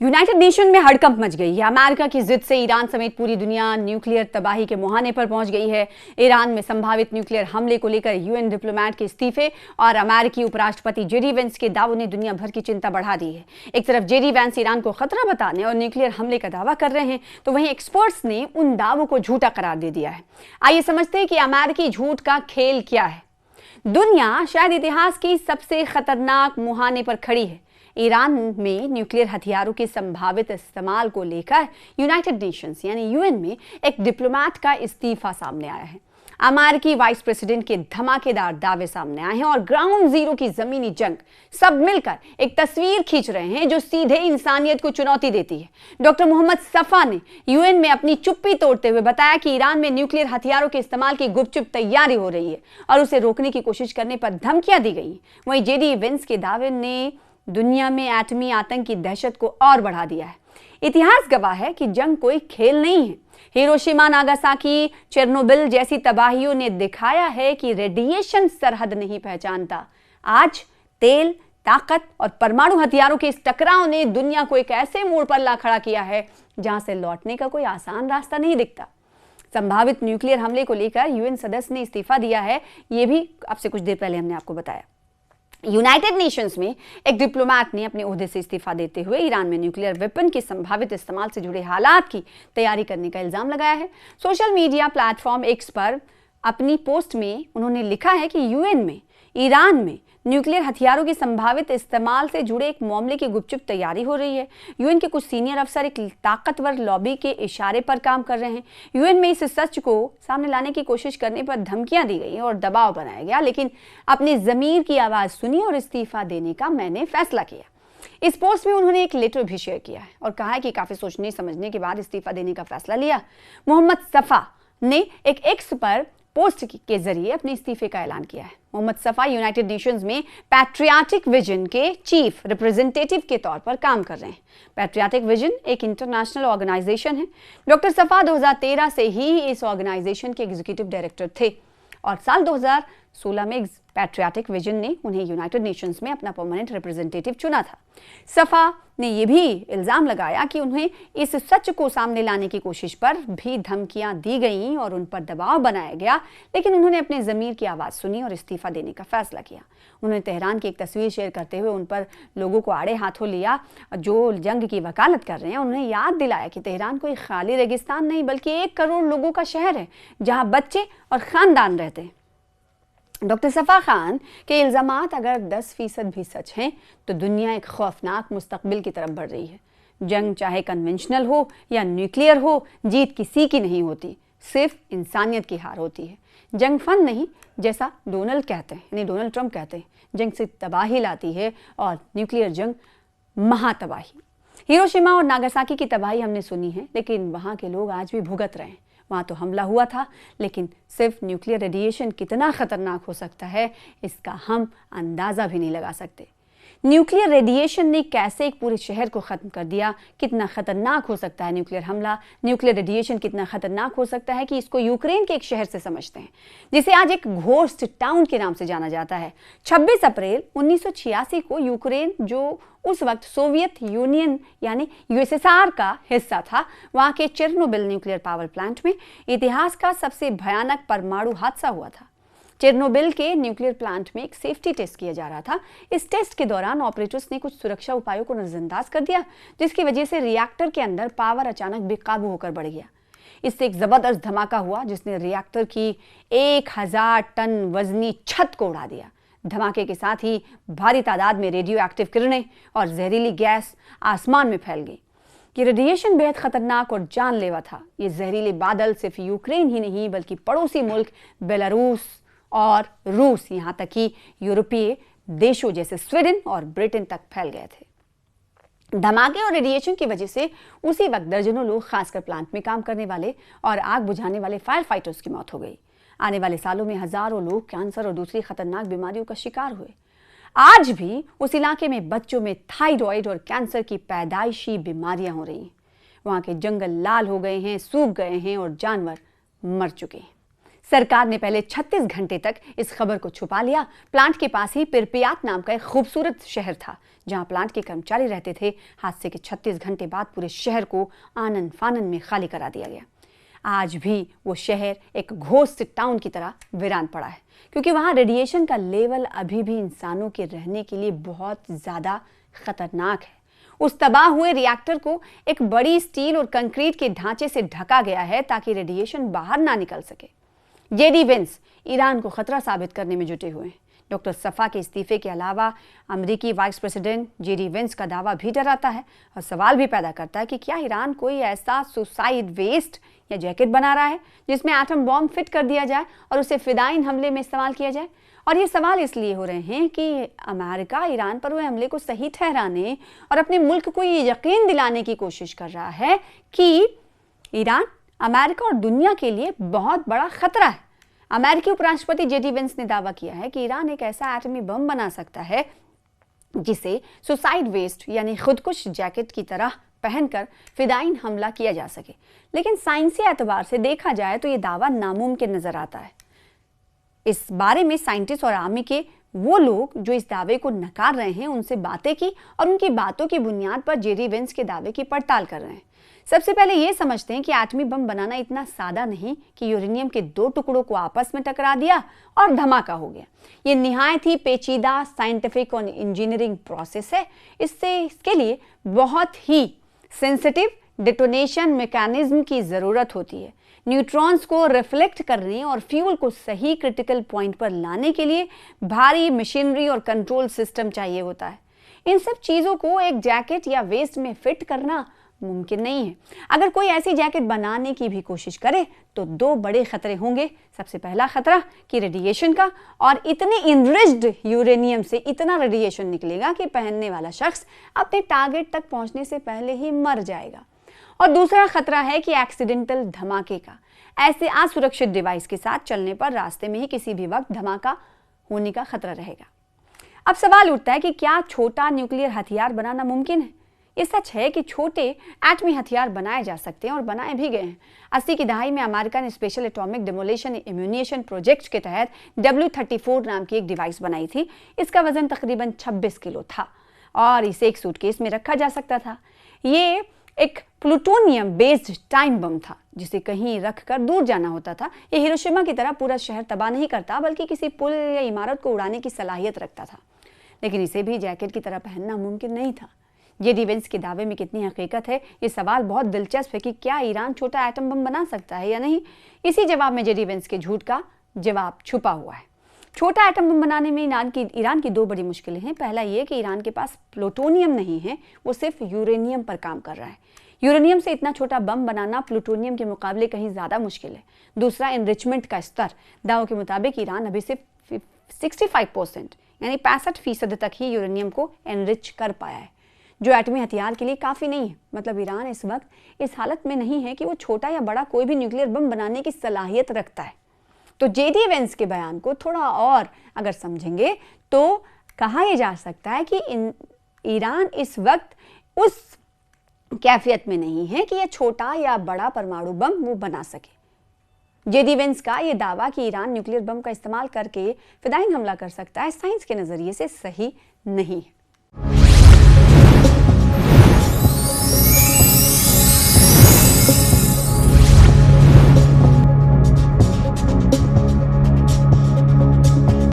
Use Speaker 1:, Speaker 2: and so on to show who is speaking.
Speaker 1: United nation में हड़कंप much गई है। अमेरिका की जिद से ईरान समेत पूरी दुनिया न्यूक्लियर तबाही के मुहाने पर पहुंच गई है। ईरान में संभावित न्यूक्लियर हमले को लेकर यूएन डिप्लोमेट के इस्तीफे और अमेरिकी उपराष्ट्रपति जेडी वेंस के दावों ने दुनिया भर की चिंता बढ़ा दी है। एक तरफ जेडी वेंस ईरान को खतरा बताने और न्यूक्लियर हमले का दावा कर रहे हैं, तो वहीं एक्सपर्ट्स ने उन दावों को झूठा करार दे दिया है। आइए समझते हैं कि अमेरिकी झूठ का खेल क्या है। दुनिया शायद इतिहास की सबसे खतरनाक मुहाने पर खड़ी है। ईरान में न्यूक्लियर हथियारों के संभावित इस्तेमाल को लेकर यूनाइटेड नेशंस यानी यूएन में एक डिप्लोमेट का इस्तीफा सामने आया है। अमेरिकी वाइस प्रेसिडेंट के धमाकेदार दावे सामने आए हैं और ग्राउंड जीरो की जमीनी जंग सब मिलकर एक तस्वीर खींच रहे हैं जो सीधे इंसानियत को चुनौती देती है। डॉक्टर मोहम्मद सफा ने यूएन में अपनी चुप्पी तोड़ते हुए बताया कि ईरान में न्यूक्लियर हथियारों के इस्तेमाल की गुपचुप तैयारी हो रही है और उसे रोकने की कोशिश करने पर धमकियां दी गई। वहीं जेडी वेंस के दावे ने दुनिया में एटमी आतंक की दहशत को और बढ़ा दिया है। इतिहास गवाह है कि जंग कोई खेल नहीं है। हिरोशिमा, नागासाकी, चेरनोबिल जैसी तबाहियों ने दिखाया है कि रेडिएशन सरहद नहीं पहचानता। आज तेल, ताकत और परमाणु हथियारों के इस टकराव ने दुनिया को एक ऐसे मोड़ पर ला खड़ा किया है जहां से लौटने का कोई आसान रास्ता नहीं दिखता। संभावित न्यूक्लियर हमले को लेकर यूएन सदस्य ने इस्तीफा दिया है, ये भी आपसे कुछ देर पहले हमने आपको बताया। यूनाइटेड नेशंस में एक डिप्लोमेट ने अपने ओहदे से इस्तीफा देते हुए ईरान में न्यूक्लियर वेपन के संभावित इस्तेमाल से जुड़े हालात की तैयारी करने का इल्जाम लगाया है। सोशल मीडिया प्लेटफॉर्म एक्स पर अपनी पोस्ट में उन्होंने लिखा है कि यूएन में ईरान में न्यूक्लियर हथियारों के संभावित इस्तेमाल से जुड़े एक मामले की गुपचुप तैयारी हो रही है। यूएन के कुछ सीनियर अफसर एक ताकतवर लॉबी के इशारे पर काम कर रहे हैं। यूएन में इस सच को सामने लाने की कोशिश करने पर धमकियां दी गई और दबाव बनाया गया, लेकिन अपनी ज़मीर की आवाज़ सुनी और इस्तीफा देने का मैंने फैसला किया। इस पोस्ट में उन्होंने एक लेटर भी शेयर किया है और कहा है कि काफ़ी सोचने समझने के बाद इस्तीफा देने का फैसला लिया। मोहम्मद सफा ने एक एक्स पर पोस्ट के जरिए अपने इस्तीफे का ऐलान किया है। मोहम्मद सफा यूनाइटेड नेशंस में पैट्रियाटिक विजन के चीफ रिप्रेजेंटेटिव के तौर पर काम कर रहे हैं। पैट्रियाटिक विजन एक इंटरनेशनल ऑर्गेनाइजेशन है। डॉक्टर सफा 2013 से ही इस ऑर्गेनाइजेशन के एग्जीक्यूटिव डायरेक्टर थे और साल 2016 में पैट्रियाटिक विजन ने उन्हें यूनाइटेड नेशंस में अपना परमानेंट रिप्रेजेंटेटिव चुना था। सफा ने यह भी इल्जाम लगाया कि उन्हें इस सच को सामने लाने की कोशिश पर भी धमकियां दी गईं और उन पर दबाव बनाया गया, लेकिन उन्होंने अपने ज़मीर की आवाज़ सुनी और इस्तीफा देने का फैसला किया। उन्होंने तेहरान की एक तस्वीर शेयर करते हुए उन पर लोगों को आड़े हाथों लिया जो जंग की वकालत कर रहे हैं। उन्होंने याद दिलाया कि तेहरान कोई खाली रेगिस्तान नहीं बल्कि 1 करोड़ लोगों का शहर है जहाँ बच्चे और ख़ानदान रहते हैं। डॉक्टर सफा खान के इल्ज़ामात अगर 10% भी सच हैं तो दुनिया एक खौफनाक मुस्तकबिल की तरफ बढ़ रही है। जंग चाहे कन्वेंशनल हो या न्यूक्लियर हो, जीत किसी की नहीं होती, सिर्फ इंसानियत की हार होती है। जंग फन नहीं, जैसा डोनाल्ड ट्रंप कहते हैं, जंग से तबाही लाती है और न्यूक्लियर जंग महातबाही। हिरोशिमा और नागासाकी की तबाही हमने सुनी है, लेकिन वहाँ के लोग आज भी भुगत रहे हैं। वहाँ तो हमला हुआ था, लेकिन सिर्फ न्यूक्लियर रेडिएशन कितना खतरनाक हो सकता है इसका हम अंदाज़ा भी नहीं लगा सकते। न्यूक्लियर रेडिएशन ने कैसे एक पूरे शहर को ख़त्म कर दिया, कितना ख़तरनाक हो सकता है न्यूक्लियर हमला, न्यूक्लियर रेडिएशन कितना ख़तरनाक हो सकता है कि इसको यूक्रेन के एक शहर से समझते हैं जिसे आज एक घोस्ट टाउन के नाम से जाना जाता है। 26 अप्रैल 1986 को यूक्रेन, जो उस वक्त सोवियत यूनियन यानी यूएसएसआर का हिस्सा था, वहाँ के चेरनोबिल न्यूक्लियर पावर प्लांट में इतिहास का सबसे भयानक परमाणु हादसा हुआ था। चेरनोबिल के न्यूक्लियर प्लांट में एक सेफ्टी टेस्ट किया जा रहा था। इस टेस्ट के दौरान ऑपरेटर्स ने कुछ सुरक्षा उपायों को नजरअंदाज कर दिया, जिसकी वजह से रिएक्टर के अंदर पावर अचानक बेकाबू होकर बढ़ गया। इससे एक जबरदस्त धमाका हुआ जिसने रिएक्टर की 1000 टन वजनी छत को उड़ा दिया। धमाके के साथ ही भारी तादाद में रेडियो एक्टिव किरणें और जहरीली गैस आसमान में फैल गई। ये रेडिएशन बेहद खतरनाक और जानलेवा था। ये जहरीले बादल सिर्फ यूक्रेन ही नहीं बल्कि पड़ोसी मुल्क बेलारूस और रूस, यहाँ तक कि यूरोपीय देशों जैसे स्वीडन और ब्रिटेन तक फैल गए थे। धमाके और रेडिएशन की वजह से उसी वक्त दर्जनों लोग, खासकर प्लांट में काम करने वाले और आग बुझाने वाले फायर फाइटर्स की मौत हो गई। आने वाले सालों में हजारों लोग कैंसर और दूसरी खतरनाक बीमारियों का शिकार हुए। आज भी उस इलाके में बच्चों में थायराइड और कैंसर की पैदाइशी बीमारियां हो रही हैं। वहाँ के जंगल लाल हो गए हैं, सूख गए हैं और जानवर मर चुके हैं। सरकार ने पहले 36 घंटे तक इस खबर को छुपा लिया। प्लांट के पास ही पिरपियात नाम का एक खूबसूरत शहर था जहां प्लांट के कर्मचारी रहते थे। हादसे के 36 घंटे बाद पूरे शहर को आनन फानन में खाली करा दिया गया। आज भी वो शहर एक घोस्ट टाउन की तरह वीरान पड़ा है, क्योंकि वहां रेडिएशन का लेवल अभी भी इंसानों के रहने के लिए बहुत ज्यादा खतरनाक है। उस तबाह हुए रिएक्टर को एक बड़ी स्टील और कंक्रीट के ढांचे से ढका गया है ताकि रेडिएशन बाहर ना निकल सके। जेडी वेंस ईरान को खतरा साबित करने में जुटे हुए हैं। डॉक्टर सफा के इस्तीफे के अलावा अमेरिकी वाइस प्रेसिडेंट जेडी वेंस का दावा भी डराता है और सवाल भी पैदा करता है कि क्या ईरान कोई ऐसा सुसाइड वेस्ट या जैकेट बना रहा है जिसमें एटम बॉम्ब फिट कर दिया जाए और उसे फिदाइन हमले में इस्तेमाल किया जाए। और ये सवाल इसलिए हो रहे हैं कि अमेरिका ईरान पर हुए हमले को सही ठहराने और अपने मुल्क को ये यकीन दिलाने की कोशिश कर रहा है कि ईरान अमेरिका और दुनिया के लिए बहुत बड़ा खतरा है। अमेरिकी उपराष्ट्रपति जेडी वेंस ने दावा किया है कि ईरान एक ऐसा एटमी बम बना सकता है जिसे सुसाइड वेस्ट यानी खुदकुश जैकेट की तरह पहनकर फिदाइन हमला किया जा सके। लेकिन साइंसी एतबार से देखा जाए तो ये दावा नामुमकिन नजर आता है। इस बारे में साइंटिस्ट और आर्मी के वो लोग जो इस दावे को नकार रहे हैं उनसे बातें की और उनकी बातों की बुनियाद पर जेडी वेंस के दावे की पड़ताल कर रहे हैं। सबसे पहले ये समझते हैं कि एटमी बम बनाना इतना सादा नहीं कि यूरेनियम के दो टुकड़ों को आपस में टकरा दिया और धमाका हो गया। ये निहायत ही पेचीदा साइंटिफिक और इंजीनियरिंग प्रोसेस है। इसके लिए बहुत ही सेंसिटिव डेटोनेशन मैकेनिज्म की जरूरत होती है। न्यूट्रॉन्स को रिफ्लेक्ट करने और फ्यूल को सही क्रिटिकल पॉइंट पर लाने के लिए भारी मशीनरी और कंट्रोल सिस्टम चाहिए होता है। इन सब चीजों को एक जैकेट या वेस्ट में फिट करना मुमकिन नहीं है। अगर कोई ऐसी जैकेट बनाने की भी कोशिश करे तो दो बड़े खतरे होंगे। सबसे पहला खतरा कि रेडिएशन का, और इतने इनरिच्ड यूरेनियम से इतना रेडिएशन निकलेगा कि पहनने वाला शख्स अपने टारगेट तक पहुंचने से पहले ही मर जाएगा। और दूसरा खतरा है कि एक्सीडेंटल धमाके का। ऐसे असुरक्षित डिवाइस के साथ चलने पर रास्ते में ही किसी भी वक्त धमाका होने का खतरा रहेगा। अब सवाल उठता है कि क्या छोटा न्यूक्लियर हथियार बनाना मुमकिन है? ये सच है कि छोटे एटमी हथियार बनाए जा सकते हैं और बनाए भी गए हैं। 80 की दहाई में अमेरिका ने स्पेशल एटॉमिक डेमोलेशन इम्यूनिएशन प्रोजेक्ट के तहत W34 नाम की एक डिवाइस बनाई थी। इसका वजन तकरीबन 26 किलो था और इसे एक सूटकेस में रखा जा सकता था। ये एक प्लूटोनियम बेस्ड टाइम बम था जिसे कहीं रखकर दूर जाना होता था। ये हिरोशिमा की तरह पूरा शहर तबाह नहीं करता, बल्कि किसी पुल या इमारत को उड़ाने की सलाहियत रखता था। लेकिन इसे भी जैकेट की तरह पहनना मुमकिन नहीं था। जेडी वेंस के दावे में कितनी हकीकत है, ये सवाल बहुत दिलचस्प है कि क्या ईरान छोटा एटम बम बना सकता है या नहीं। इसी जवाब में जेडी वेंस के झूठ का जवाब छुपा हुआ है। छोटा एटम बम बनाने में ईरान की दो बड़ी मुश्किलें हैं। पहला ये कि ईरान के पास प्लूटोनियम नहीं है, वो सिर्फ यूरेनियम पर काम कर रहा है। यूरेनियम से इतना छोटा बम बनाना प्लूटोनियम के मुकाबले कहीं ज्यादा मुश्किल है। दूसरा, एनरिचमेंट का स्तर। दावों के मुताबिक ईरान अभी सिर्फ 65% यानी 65% तक ही यूरेनियम को एनरिच कर पाया है, जो एटमी हथियार के लिए काफी नहीं है। मतलब ईरान इस वक्त इस हालत में नहीं है कि वो छोटा या बड़ा कोई भी न्यूक्लियर बम बनाने की सलाहियत रखता है। तो जेडी वेंस के बयान को थोड़ा और अगर समझेंगे तो कहा यह जा सकता है कि ईरान इस वक्त उस कैफियत में नहीं है कि यह छोटा या बड़ा परमाणु बम वो बना सके। जेडी वेंस का यह दावा कि ईरान न्यूक्लियर बम का इस्तेमाल करके फिदाइन हमला कर सकता है, साइंस के नजरिए से सही नहीं है।